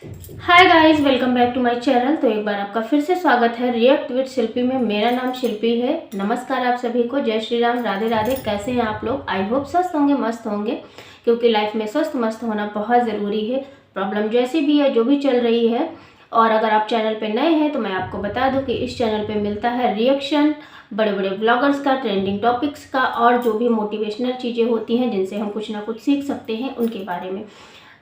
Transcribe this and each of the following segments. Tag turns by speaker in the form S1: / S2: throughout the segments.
S1: Hi guys, welcome back to my channel. तो एक बार आपका फिर से स्वागत है रिएक्ट विद शिल्पी में। मेरा नाम शिल्पी है। नमस्कार आप सभी को, जय श्री राम, राधे राधे। कैसे हैं आप लोग? आई होप स्वस्थ होंगे, मस्त होंगे, क्योंकि लाइफ में स्वस्थ मस्त होना बहुत ज़रूरी है। प्रॉब्लम जैसी भी है, जो भी चल रही है। और अगर आप चैनल पर नए हैं तो मैं आपको बता दूँ कि इस चैनल पर मिलता है रिएक्शन बड़े बड़े ब्लॉगर्स का, ट्रेंडिंग टॉपिक्स का, और जो भी मोटिवेशनल चीज़ें होती हैं जिनसे हम कुछ ना कुछ सीख सकते हैं उनके बारे में।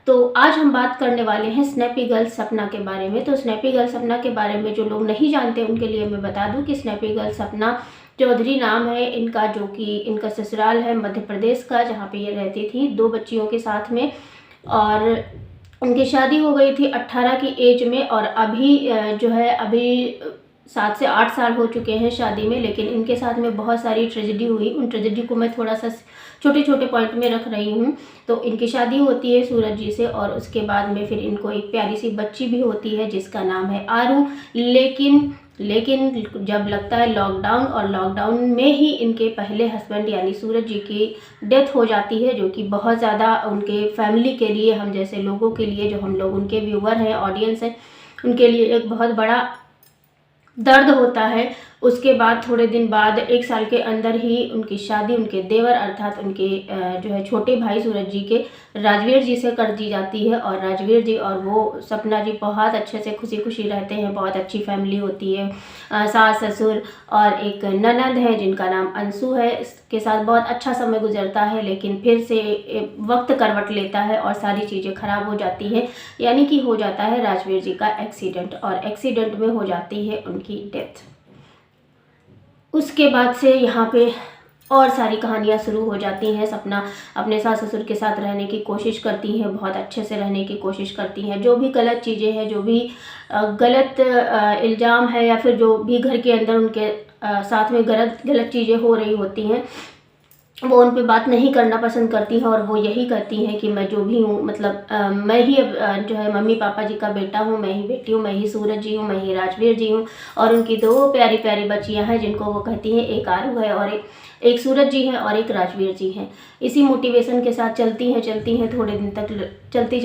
S1: तो आज हम बात करने वाले हैं स्नैपी गर्ल सपना के बारे में। तो स्नैपी गर्ल सपना के बारे में जो लोग नहीं जानते उनके लिए मैं बता दूं कि स्नैपी गर्ल सपना चौधरी नाम है इनका, जो कि इनका ससुराल है मध्य प्रदेश का, जहाँ पे ये रहती थी 2 बच्चियों के साथ में। और उनकी शादी हो गई थी 18 की एज में, और अभी जो है अभी 7 से 8 साल हो चुके हैं शादी में। लेकिन इनके साथ में बहुत सारी ट्रेजेडी हुई। उन ट्रेजेडी को मैं थोड़ा सा छोटे छोटे पॉइंट में रख रही हूँ। तो इनकी शादी होती है सूरज जी से, और उसके बाद में फिर इनको एक प्यारी सी बच्ची भी होती है जिसका नाम है आरू। लेकिन जब लगता है लॉकडाउन, और लॉकडाउन में ही इनके पहले हस्बैंड यानी सूरज जी की डेथ हो जाती है, जो कि बहुत ज़्यादा उनके फैमिली के लिए, हम जैसे लोगों के लिए, जो हम लोग उनके व्यूवर हैं, ऑडियंस हैं, उनके लिए एक बहुत बड़ा दर्द होता है। उसके बाद थोड़े दिन बाद 1 साल के अंदर ही उनकी शादी उनके देवर अर्थात उनके जो है छोटे भाई सूरज जी के राजवीर जी से कर दी जाती है। और राजवीर जी और वो सपना जी बहुत अच्छे से खुशी खुशी रहते हैं। बहुत अच्छी फैमिली होती है। सास ससुर और एक ननद है जिनका नाम अंशु है, इसके साथ बहुत अच्छा समय गुजरता है। लेकिन फिर से वक्त करवट लेता है और सारी चीज़ें खराब हो जाती हैं। यानी कि हो जाता है राजवीर जी का एक्सीडेंट, और एक्सीडेंट में हो जाती है उनकी डेथ। उसके बाद से यहाँ पे और सारी कहानियाँ शुरू हो जाती हैं। सपना अपने सास ससुर के साथ रहने की कोशिश करती हैं, बहुत अच्छे से रहने की कोशिश करती हैं। जो भी गलत चीज़ें हैं, जो भी गलत इल्ज़ाम है, या फिर जो भी घर के अंदर उनके साथ में गलत गलत चीज़ें हो रही होती हैं, वो उन पे बात नहीं करना पसंद करती हैं। और वो यही कहती हैं कि मैं जो भी हूँ, मतलब मैं ही अब जो है मम्मी पापा जी का बेटा हूँ, मैं ही बेटी हूँ, मैं ही सूरज जी हूँ, मैं ही राजवीर जी हूँ। और उनकी 2 प्यारी प्यारी बच्चियाँ हैं जिनको वो कहती हैं, एक आरू है और एक सूरज जी हैं और एक राजवीर जी हैं। इसी मोटिवेशन के साथ चलती हैं थोड़े दिन तक चलती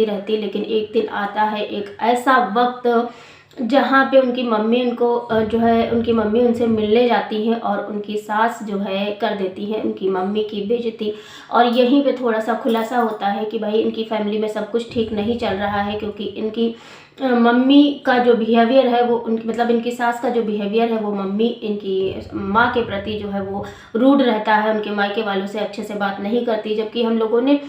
S1: रहती। लेकिन एक दिन आता है एक ऐसा वक्त जहाँ पे उनकी मम्मी उनको जो है उनकी मम्मी उनसे मिलने जाती हैं, और उनकी सास जो है कर देती है उनकी मम्मी की बेइज्जती। और यहीं पे थोड़ा सा खुलासा होता है कि भाई इनकी फैमिली में सब कुछ ठीक नहीं चल रहा है, क्योंकि इनकी मम्मी का जो बिहेवियर है वो उनकी, मतलब इनकी सास का जो बिहेवियर है वो मम्मी इनकी माँ के प्रति जो है वो रूड रहता है। उनके मायके वालों से अच्छे से बात नहीं करती। जबकि हम लोगों ने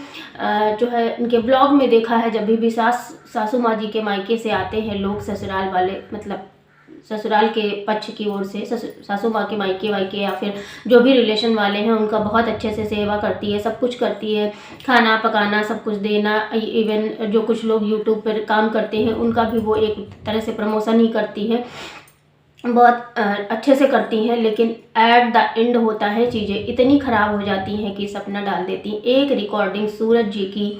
S1: जो है उनके ब्लॉग में देखा है, जब भी सासू माँ जी के मायके से आते हैं लोग, ससुराल वाले, मतलब ससुराल के पक्ष की ओर से सासू माँ के मायके वायके या फिर जो भी रिलेशन वाले हैं, उनका बहुत अच्छे से सेवा करती है, सब कुछ करती है, खाना पकाना, सब कुछ देना। इवन जो कुछ लोग यूट्यूब पर काम करते हैं उनका भी वो एक तरह से प्रमोशन ही करती है, बहुत अच्छे से करती हैं। लेकिन एट द एंड होता है चीज़ें इतनी ख़राब हो जाती हैं कि सपना डाल देती। एक रिकॉर्डिंग सूरज जी की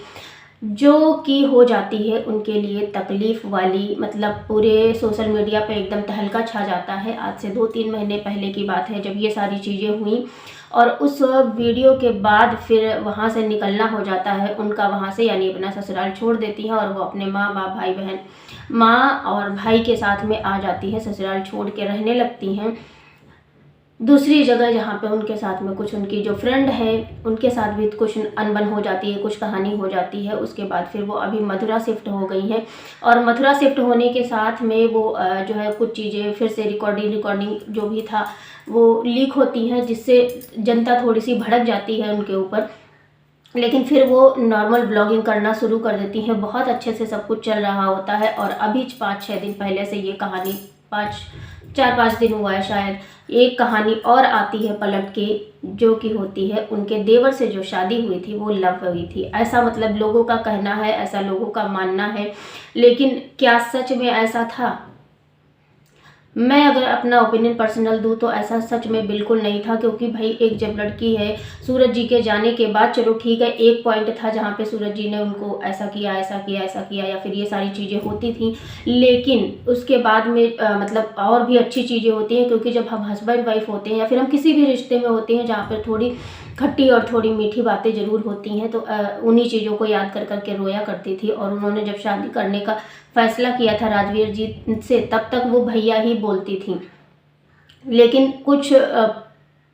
S1: जो कि हो जाती है उनके लिए तकलीफ़ वाली, मतलब पूरे सोशल मीडिया पे एकदम तहलका छा जाता है। आज से 2-3 महीने पहले की बात है जब ये सारी चीज़ें हुई। और उस वीडियो के बाद फिर वहाँ से निकलना हो जाता है उनका, वहाँ से यानी अपना ससुराल छोड़ देती हैं, और वो अपने माँ बाप भाई बहन, माँ और भाई के साथ में आ जाती हैं, ससुराल छोड़ के रहने लगती हैं दूसरी जगह, जहाँ पे उनके साथ में कुछ उनकी जो फ्रेंड है उनके साथ भी कुछ अनबन हो जाती है, कुछ कहानी हो जाती है। उसके बाद फिर वो अभी मथुरा शिफ्ट हो गई हैं, और मथुरा शिफ्ट होने के साथ में वो जो है कुछ चीज़ें फिर से रिकॉर्डिंग जो भी था वो लीक होती हैं, जिससे जनता थोड़ी सी भड़क जाती है उनके ऊपर। लेकिन फिर वो नॉर्मल ब्लॉगिंग करना शुरू कर देती हैं। बहुत अच्छे से सब कुछ चल रहा होता है। और अभी 5-6 दिन पहले से ये कहानी, 4-5 दिन हुआ है शायद, एक कहानी और आती है पलट के, जो कि होती है उनके देवर से जो शादी हुई थी वो लव हुई थी। ऐसा मतलब लोगों का कहना है, ऐसा लोगों का मानना है। लेकिन क्या सच में ऐसा था? मैं अगर अपना ओपिनियन पर्सनल दूँ तो ऐसा सच में बिल्कुल नहीं था, क्योंकि भाई एक जब लड़की है, सूरज जी के जाने के बाद चलो ठीक है, एक पॉइंट था जहाँ पे सूरज जी ने उनको ऐसा किया ऐसा किया ऐसा किया या फिर ये सारी चीज़ें होती थी, लेकिन उसके बाद में मतलब और भी अच्छी चीज़ें होती हैं, क्योंकि जब हम हस्बैंड वाइफ होते हैं या फिर हम किसी भी रिश्ते में होते हैं जहाँ पर थोड़ी खट्टी और थोड़ी मीठी बातें ज़रूर होती हैं, तो उन्हीं चीज़ों को याद कर करके रोया करती थी। और उन्होंने जब शादी करने का फैसला किया था राजवीर जी से, तब तक वो भैया ही बोलती थी। लेकिन कुछ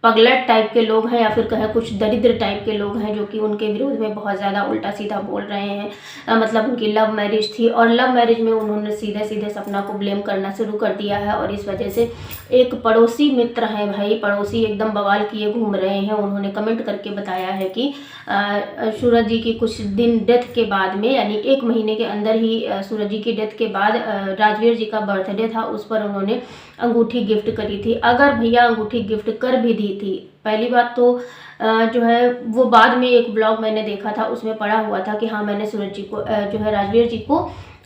S1: पगलट टाइप के लोग हैं या फिर कहें कुछ दरिद्र टाइप के लोग हैं जो कि उनके विरोध में बहुत ज़्यादा उल्टा सीधा बोल रहे हैं। मतलब उनकी लव मैरिज थी और लव मैरिज में उन्होंने सीधे सीधे सपना को ब्लेम करना शुरू कर दिया है, और इस वजह से एक पड़ोसी मित्र हैं भाई, पड़ोसी एकदम बवाल किए घूम रहे हैं। उन्होंने कमेंट करके बताया है कि सूरज जी की कुछ दिन डेथ के बाद में, यानी 1 महीने के अंदर ही सूरज जी की डेथ के बाद राजवीर जी का बर्थडे था, उस पर उन्होंने अंगूठी गिफ्ट करी थी। अगर भैया अंगूठी गिफ्ट कर भी दी थी, पहली बात तो जो है वो बाद में एक ब्लॉग मैंने देखा था, उसमें पढ़ा हुआ था कि हाँ मैंने सूरज जी को जो है राजवीर जी को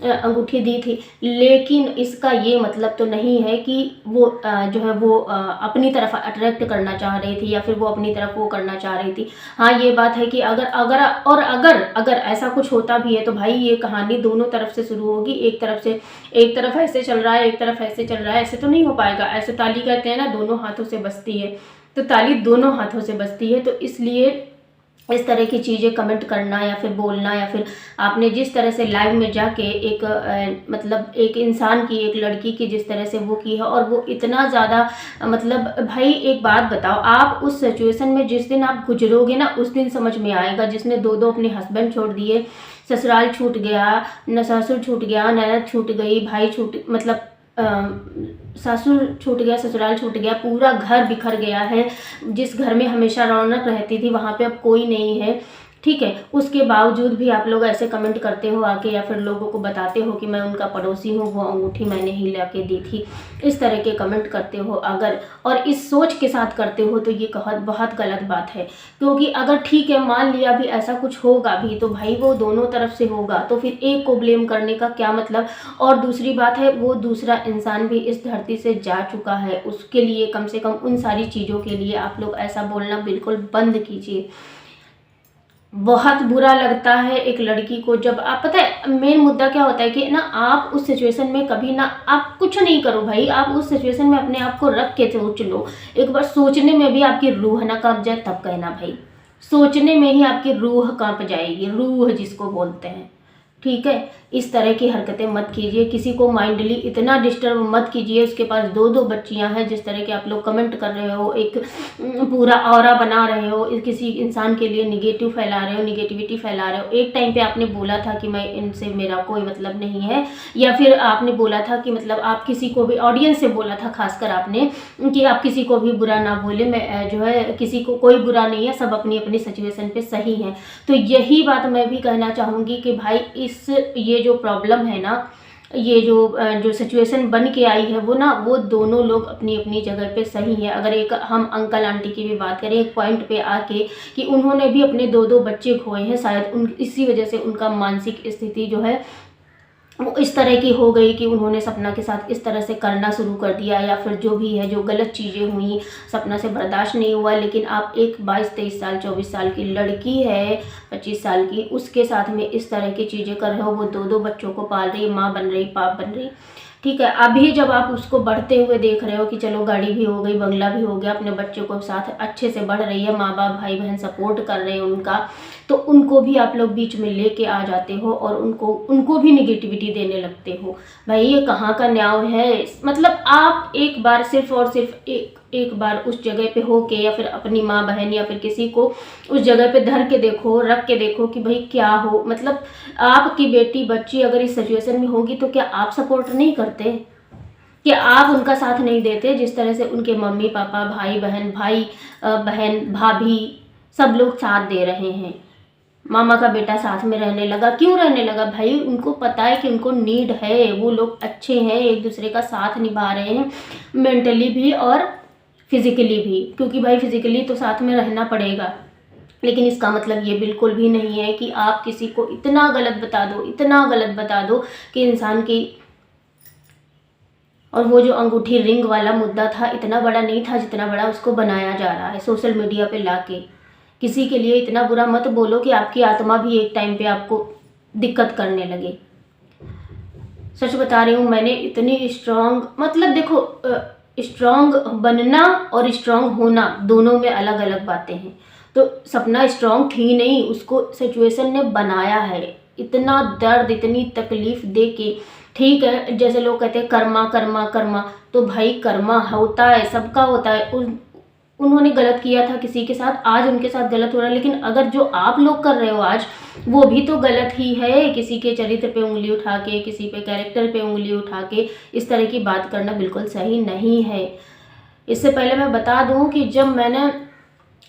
S1: अंगूठी दी थी, लेकिन इसका ये मतलब तो नहीं है कि वो जो है वो अपनी तरफ अट्रैक्ट करना चाह रही थी या फिर वो अपनी तरफ वो करना चाह रही थी। हाँ ये बात है कि अगर ऐसा कुछ होता भी है तो भाई ये कहानी दोनों तरफ से शुरू होगी। एक तरफ ऐसे चल रहा है, एक तरफ ऐसे चल रहा है, ऐसे तो नहीं हो पाएगा। ऐसे ताली कहते हैं ना, दोनों हाथों से बजती है, तो ताली दोनों हाथों से बजती है। तो इसलिए इस तरह की चीज़ें कमेंट करना या फिर बोलना, या फिर आपने जिस तरह से लाइव में जाके एक मतलब एक इंसान की, एक लड़की की जिस तरह से वो की है, और वो इतना ज़्यादा मतलब भाई एक बात बताओ, आप उस सिचुएशन में जिस दिन आप गुजरोगे ना उस दिन समझ में आएगा। जिसने दो अपने हस्बैंड छोड़ दिए, ससुराल छूट गया, न ससुर छूट गया, ननद छूट गई, भाई छूट मतलब ससुर छूट गया, ससुराल छूट गया, पूरा घर बिखर गया है। जिस घर में हमेशा रौनक रहती थी वहाँ पे अब कोई नहीं है, ठीक है। उसके बावजूद भी आप लोग ऐसे कमेंट करते हो आके, या फिर लोगों को बताते हो कि मैं उनका पड़ोसी हूँ, वो अंगूठी मैंने ही ला के दी थी, इस तरह के कमेंट करते हो अगर, और इस सोच के साथ करते हो तो ये बहुत गलत बात है। क्योंकि अगर ठीक है मान लिया भी ऐसा कुछ होगा भी तो भाई वो दोनों तरफ से होगा, तो फिर एक को ब्लेम करने का क्या मतलब। और दूसरी बात है, वो दूसरा इंसान भी इस धरती से जा चुका है, उसके लिए कम से कम उन सारी चीज़ों के लिए आप लोग ऐसा बोलना बिल्कुल बंद कीजिए। बहुत बुरा लगता है एक लड़की को जब आप, पता है मेन मुद्दा क्या होता है कि ना आप उस सिचुएशन में कभी ना आप कुछ नहीं करो भाई, आप उस सिचुएशन में अपने आप को रख के सोच लो। एक बार सोचने में भी आपकी रूह ना कांप जाए तब कहना भाई, सोचने में ही आपकी रूह कांप जाएगी, रूह जिसको बोलते हैं, ठीक है। इस तरह की हरकतें मत कीजिए, किसी को माइंडली इतना डिस्टर्ब मत कीजिए। उसके पास दो बच्चियां हैं, जिस तरह के आप लोग कमेंट कर रहे हो, एक पूरा ऑरा बना रहे हो, किसी इंसान के लिए निगेटिव फैला रहे हो, निगेटिविटी फैला रहे हो। एक टाइम पे आपने बोला था कि मैं इनसे मेरा कोई मतलब नहीं है, या फिर आपने बोला था कि मतलब आप किसी को भी, ऑडियंस से बोला था खासकर आपने, कि आप किसी को भी बुरा ना बोले, मैं जो है किसी को कोई बुरा नहीं है, सब अपनी अपनी सिचुएशन पे सही हैं। तो यही बात मैं भी कहना चाहूँगी कि भाई ये जो प्रॉब्लम है ना, ये जो सिचुएशन बन के आई है, वो ना वो दोनों लोग अपनी अपनी जगह पे सही है। अगर एक हम अंकल आंटी की भी बात करें, एक पॉइंट पे आके कि उन्होंने भी अपने दो बच्चे खोए हैं, शायद इसी वजह से उनका मानसिक स्थिति जो है वो इस तरह की हो गई कि उन्होंने सपना के साथ इस तरह से करना शुरू कर दिया, या फिर जो भी है जो गलत चीज़ें हुई सपना से बर्दाश्त नहीं हुआ। लेकिन आप एक 22-23 साल 24 साल की लड़की है, 25 साल की, उसके साथ में इस तरह की चीज़ें कर रहे हो। वो दो बच्चों को पाल रही, माँ बन रही, बाप बन रही, ठीक है। अभी जब आप उसको बढ़ते हुए देख रहे हो कि चलो गाड़ी भी हो गई, बंगला भी हो गया, अपने बच्चों को साथ अच्छे से बढ़ रही है, माँ बाप भाई बहन सपोर्ट कर रहे हैं उनका, तो उनको भी आप लोग बीच में लेके आ जाते हो और उनको भी निगेटिविटी देने लगते हो। भाई ये कहाँ का न्याय है। मतलब आप एक बार सिर्फ और सिर्फ एक बार उस जगह पे हो के, या फिर अपनी माँ बहन या फिर किसी को उस जगह पे धर के देखो, रख के देखो कि भाई क्या हो, मतलब आपकी बेटी बच्ची अगर इस सिचुएशन में होगी तो क्या आप सपोर्ट नहीं करते, कि आप उनका साथ नहीं देते, जिस तरह से उनके मम्मी पापा, भाई बहन भाभी सब लोग साथ दे रहे हैं। मामा का बेटा साथ में रहने लगा, क्यों रहने लगा भाई, उनको पता है कि उनको नीड है, वो लोग अच्छे हैं, एक दूसरे का साथ निभा रहे हैं, मेंटली भी और फिजिकली भी, क्योंकि भाई फिजिकली तो साथ में रहना पड़ेगा। लेकिन इसका मतलब ये बिल्कुल भी नहीं है कि आप किसी को इतना गलत बता दो कि इंसान की और वो जो अंगूठी रिंग वाला मुद्दा था, इतना बड़ा नहीं था जितना बड़ा उसको बनाया जा रहा है सोशल मीडिया पे लाके। किसी के लिए इतना बुरा मत बोलो कि आपकी आत्मा भी एक टाइम पे आपको दिक्कत करने लगे। सच बता रही हूँ, मैंने इतनी स्ट्रांग, मतलब देखो, स्ट्रांग बनना और स्ट्रांग होना दोनों में अलग अलग बातें हैं। तो सपना स्ट्रांग थी नहीं, उसको सिचुएशन ने बनाया है, इतना दर्द इतनी तकलीफ दे के। ठीक है, जैसे लोग कहते हैं कर्मा कर्मा कर्मा, तो भाई कर्मा होता है, सबका होता है। उन्होंने गलत किया था किसी के साथ, आज उनके साथ गलत हो रहा है, लेकिन अगर जो आप लोग कर रहे हो आज, वो भी तो गलत ही है। किसी के चरित्र पे उंगली उठा के, किसी पे कैरेक्टर पे उंगली उठा के इस तरह की बात करना बिल्कुल सही नहीं है। इससे पहले मैं बता दूं कि जब मैंने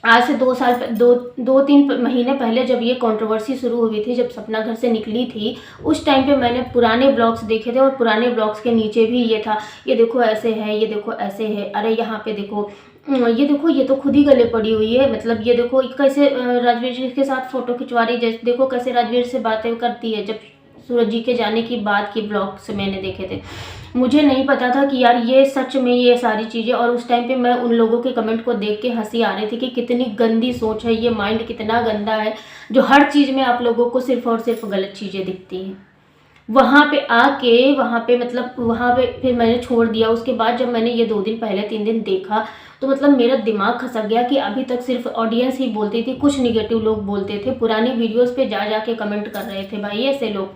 S1: आज से 2 3 महीने पहले जब ये कंट्रोवर्सी शुरू हुई थी, जब सपना घर से निकली थी, उस टाइम पे मैंने पुराने ब्लॉग्स देखे थे, और पुराने ब्लॉग्स के नीचे भी ये था, ये देखो ऐसे है, ये देखो ऐसे है, अरे यहाँ पे देखो, ये देखो ये तो खुद ही गले पड़ी हुई है, मतलब ये देखो कैसे राजवीर जी के साथ फोटो खिंचवा रही है, जैसे देखो कैसे राजवीर से बातें करती है। जब सूरज जी के जाने की बात की ब्लॉग से मैंने देखे थे, मुझे नहीं पता था कि यार ये सच में ये सारी चीज़ें। और उस टाइम पे मैं उन लोगों के कमेंट को देख के हंसी आ रही थी कि कितनी गंदी सोच है, ये माइंड कितना गंदा है, जो हर चीज़ में आप लोगों को सिर्फ और सिर्फ गलत चीज़ें दिखती हैं। वहाँ पे आके, वहाँ पे मतलब वहाँ पे फिर मैंने छोड़ दिया। उसके बाद जब मैंने ये 2 दिन पहले 3 दिन देखा, तो मतलब मेरा दिमाग खसक गया कि अभी तक सिर्फ ऑडियंस ही बोलती थी, कुछ निगेटिव लोग बोलते थे, पुरानी वीडियोस पे जा के कमेंट कर रहे थे भाई ऐसे लोग।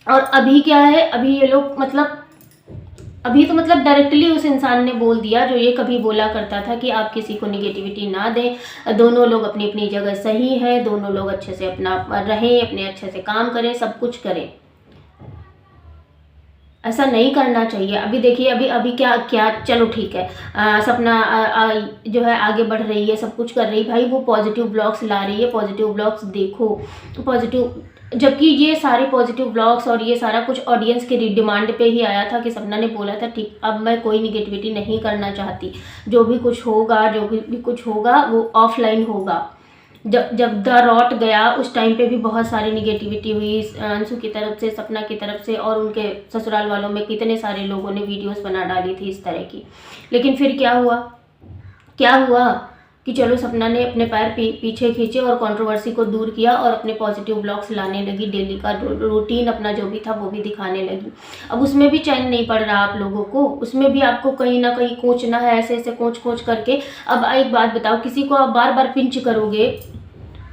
S1: और अभी क्या है, अभी ये लोग मतलब, अभी तो मतलब डायरेक्टली उस इंसान ने बोल दिया जो ये कभी बोला करता था कि आप किसी को निगेटिविटी ना दें, दोनों लोग अपनी अपनी जगह सही है, दोनों लोग अच्छे से अपना रहें, अपने अच्छे से काम करें, सब कुछ करें। ऐसा नहीं करना चाहिए। अभी देखिए, अभी अभी क्या क्या, चलो ठीक है, सपना जो है आगे बढ़ रही है, सब कुछ कर रही है, भाई वो पॉजिटिव ब्लॉग्स ला रही है, पॉजिटिव ब्लॉग्स देखो, पॉजिटिव, जबकि ये सारे पॉजिटिव ब्लॉग्स और ये सारा कुछ ऑडियंस के डिमांड पे ही आया था कि सपना ने बोला था ठीक, अब मैं कोई निगेटिविटी नहीं करना चाहती, जो भी कुछ होगा, जो भी कुछ होगा वो ऑफलाइन होगा। जब द रॉट गया उस टाइम पे भी बहुत सारी निगेटिविटी हुई अंशु की तरफ से, सपना की तरफ से, और उनके ससुराल वालों में कितने सारे लोगों ने वीडियोस बना डाली थी इस तरह की। लेकिन फिर क्या हुआ, क्या हुआ कि चलो सपना ने अपने पैर पीछे खींचे और कंट्रोवर्सी को दूर किया और अपने पॉजिटिव ब्लॉग्स लाने लगी, डेली का रूटीन अपना जो भी था वो भी दिखाने लगी। अब उसमें भी चैन नहीं पड़ रहा आप लोगों को, उसमें भी आपको कहीं ना कहीं कोचना है, ऐसे ऐसे कोच करके। अब एक बात बताओ, किसी को आप बार बार पिंच करोगे,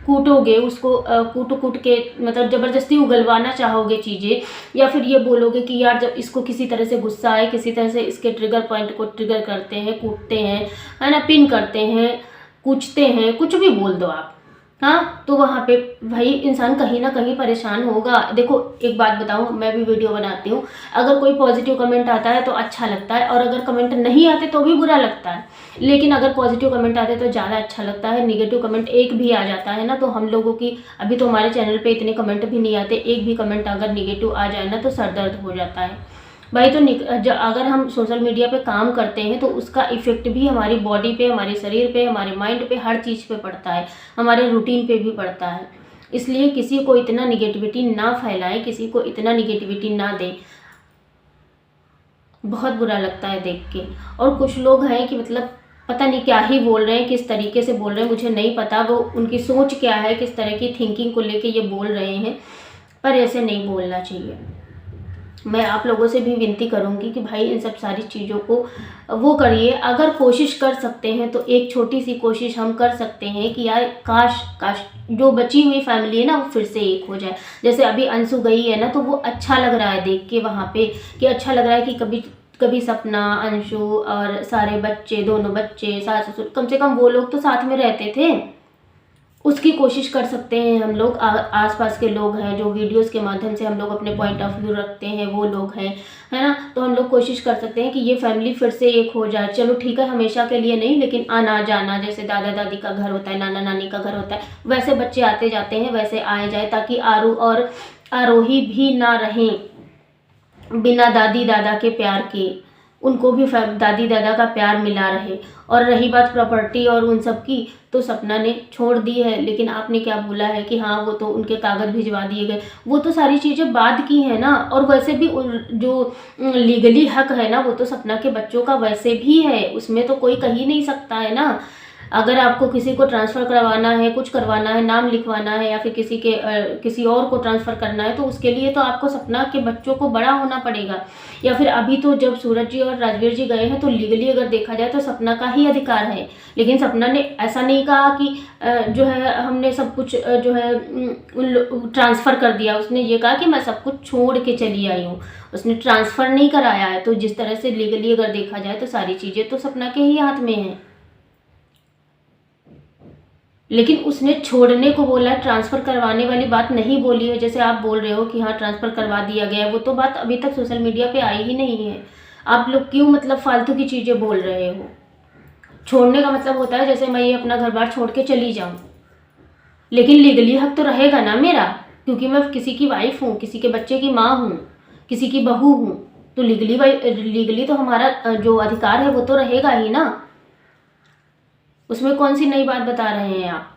S1: कूटोगे उसको, कूट के मतलब ज़बरदस्ती उगलवाना चाहोगे चीज़ें, या फिर ये बोलोगे कि यार जब इसको किसी तरह से गुस्सा आए, किसी तरह से इसके ट्रिगर पॉइंट को ट्रिगर करते हैं, कूटते हैं, है ना, पिन करते हैं, कूचते हैं, कुछ भी बोल दो आप, हाँ, तो वहाँ पे भाई इंसान कहीं ना कहीं परेशान होगा। देखो एक बात बताऊँ, मैं भी वीडियो बनाती हूँ, अगर कोई पॉजिटिव कमेंट आता है तो अच्छा लगता है, और अगर कमेंट नहीं आते तो भी बुरा लगता है। लेकिन अगर पॉजिटिव कमेंट आते तो ज़्यादा अच्छा लगता है। निगेटिव कमेंट एक भी आ जाता है ना, तो हम लोगों की, अभी तो हमारे चैनल पे इतने कमेंट भी नहीं आते, एक भी कमेंट अगर निगेटिव आ जाए ना तो सर दर्द हो जाता है भाई। तो अगर हम सोशल मीडिया पे काम करते हैं तो उसका इफेक्ट भी हमारी बॉडी पे, हमारे शरीर पे, हमारे माइंड पे, हर चीज़ पे पड़ता है, हमारे रूटीन पे भी पड़ता है। इसलिए किसी को इतना निगेटिविटी ना फैलाएं, किसी को इतना निगेटिविटी ना दें, बहुत बुरा लगता है देख के। और कुछ लोग हैं कि मतलब पता नहीं क्या ही बोल रहे हैं, किस तरीके से बोल रहे हैं, मुझे नहीं पता वो उनकी सोच क्या है, किस तरह की थिंकिंग को लेके ये बोल रहे हैं, पर ऐसे नहीं बोलना चाहिए। मैं आप लोगों से भी विनती करूंगी कि भाई इन सब सारी चीज़ों को वो करिए। अगर कोशिश कर सकते हैं तो एक छोटी सी कोशिश हम कर सकते हैं कि यार काश काश जो बची हुई फैमिली है ना वो फिर से एक हो जाए। जैसे अभी अंशु गई है ना, तो वो अच्छा लग रहा है देख के वहाँ पे, कि अच्छा लग रहा है कि कभी सपना, अंशु और सारे बच्चे, दोनों बच्चे, सास ससुर, कम से कम वो लोग तो साथ में रहते थे। उसकी कोशिश कर सकते हैं हम लोग, आसपास के लोग हैं जो वीडियोस के माध्यम से हम लोग अपने पॉइंट ऑफ व्यू रखते हैं, वो लोग हैं, है ना, तो हम लोग कोशिश कर सकते हैं कि ये फैमिली फिर से एक हो जाए। चलो ठीक है, हमेशा के लिए नहीं, लेकिन आना जाना, जैसे दादा दादी का घर होता है, नाना नानी का घर होता है, वैसे बच्चे आते जाते हैं, वैसे आए जाए, ताकि आरू और आरोही भी ना रहें बिना दादी दादा के प्यार के। उनको भी दादी दादा का प्यार मिला रहे। और रही बात प्रॉपर्टी और उन सब की, तो सपना ने छोड़ दी है, लेकिन आपने क्या बोला है कि हाँ वो तो उनके कागज़ भिजवा दिए गए, वो तो सारी चीज़ें बाद की है ना। और वैसे भी जो लीगली हक है ना वो तो सपना के बच्चों का वैसे भी है, उसमें तो कोई कह ही नहीं सकता है ना। अगर आपको किसी को ट्रांसफ़र करवाना है, कुछ करवाना है, नाम लिखवाना है या फिर किसी और को ट्रांसफ़र करना है, तो उसके लिए तो आपको सपना के बच्चों को बड़ा होना पड़ेगा। या फिर अभी तो जब सूरज जी और राजवीर जी गए हैं तो लीगली अगर देखा जाए तो सपना का ही अधिकार है। लेकिन सपना ने ऐसा नहीं कहा कि जो है हमने सब कुछ जो है ट्रांसफ़र कर दिया। उसने ये कहा कि मैं सब कुछ छोड़ के चली आई हूँ, उसने ट्रांसफ़र नहीं कराया है। तो जिस तरह से लीगली अगर देखा जाए तो सारी चीज़ें तो सपना के ही हाथ में हैं। लेकिन उसने छोड़ने को बोला, ट्रांसफ़र करवाने वाली बात नहीं बोली है। जैसे आप बोल रहे हो कि हाँ ट्रांसफ़र करवा दिया गया है, वो तो बात अभी तक सोशल मीडिया पे आई ही नहीं है। आप लोग क्यों मतलब फालतू की चीज़ें बोल रहे हो। छोड़ने का मतलब होता है जैसे मैं ये अपना घर बार छोड़ के चली जाऊँ, लेकिन लीगली हक तो रहेगा ना मेरा, क्योंकि मैं किसी की वाइफ हूँ, किसी के बच्चे की माँ हूँ, किसी की बहू हूँ। तो लीगली तो हमारा जो अधिकार है वो तो रहेगा ही ना। उसमें कौन सी नई बात बता रहे हैं आप।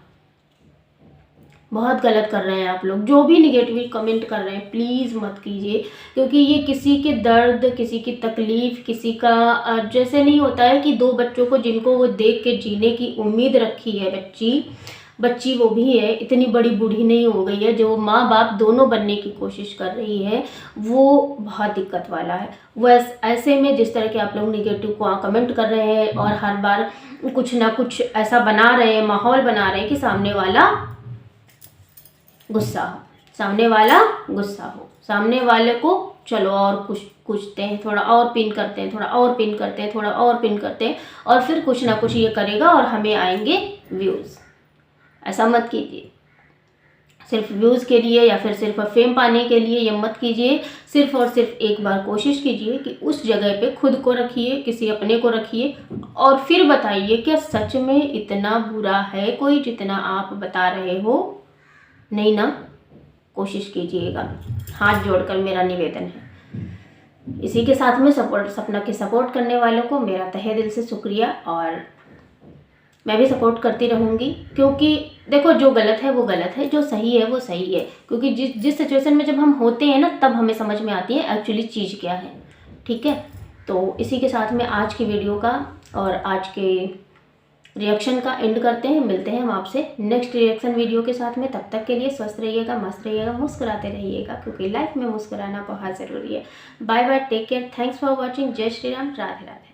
S1: बहुत गलत कर रहे हैं आप लोग। जो भी निगेटिव कमेंट कर रहे हैं प्लीज़ मत कीजिए, क्योंकि ये किसी के दर्द, किसी की तकलीफ़, किसी का जैसे नहीं होता है कि दो बच्चों को जिनको वो देख के जीने की उम्मीद रखी है, बच्ची वो भी है, इतनी बड़ी बूढ़ी नहीं हो गई है, जो माँ बाप दोनों बनने की कोशिश कर रही है, वो बहुत दिक्कत वाला है। वो ऐसे में जिस तरह के आप लोग निगेटिव को कमेंट कर रहे हैं और हर बार कुछ ना कुछ ऐसा बना रहे हैं, माहौल बना रहे हैं कि सामने वाला गुस्सा हो, सामने वाले को चलो और कुछ पूछते हैं, थोड़ा और पिन करते हैं, थोड़ा और पिन करते हैं, थोड़ा और पिन करते हैं, और फिर कुछ ना कुछ ये करेगा और हमें आएंगे व्यूज़। ऐसा मत कीजिए। सिर्फ व्यूज़ के लिए या फिर सिर्फ फेम पाने के लिए ये मत कीजिए। सिर्फ और सिर्फ एक बार कोशिश कीजिए कि उस जगह पे खुद को रखिए, किसी अपने को रखिए, और फिर बताइए क्या सच में इतना बुरा है कोई जितना आप बता रहे हो। नहीं ना, कोशिश कीजिएगा, हाथ जोड़कर मेरा निवेदन है। इसी के साथ में सपना के सपोर्ट करने वालों को मेरा तहे दिल से शुक्रिया, और मैं भी सपोर्ट करती रहूँगी, क्योंकि देखो जो गलत है वो गलत है, जो सही है वो सही है। क्योंकि जिस सिचुएशन में जब हम होते हैं ना तब हमें समझ में आती है एक्चुअली चीज़ क्या है। ठीक है, तो इसी के साथ में आज की वीडियो का और आज के रिएक्शन का एंड करते हैं। मिलते हैं हम आपसे नेक्स्ट रिएक्शन वीडियो के साथ में। तब तक के लिए स्वस्थ रहिएगा, मस्त रहिएगा, मुस्कुराते रहिएगा, क्योंकि लाइफ में मुस्कुराना बहुत ज़रूरी है। Bye bye, take care, thanks for watching. जय श्री राम, राधे राधे।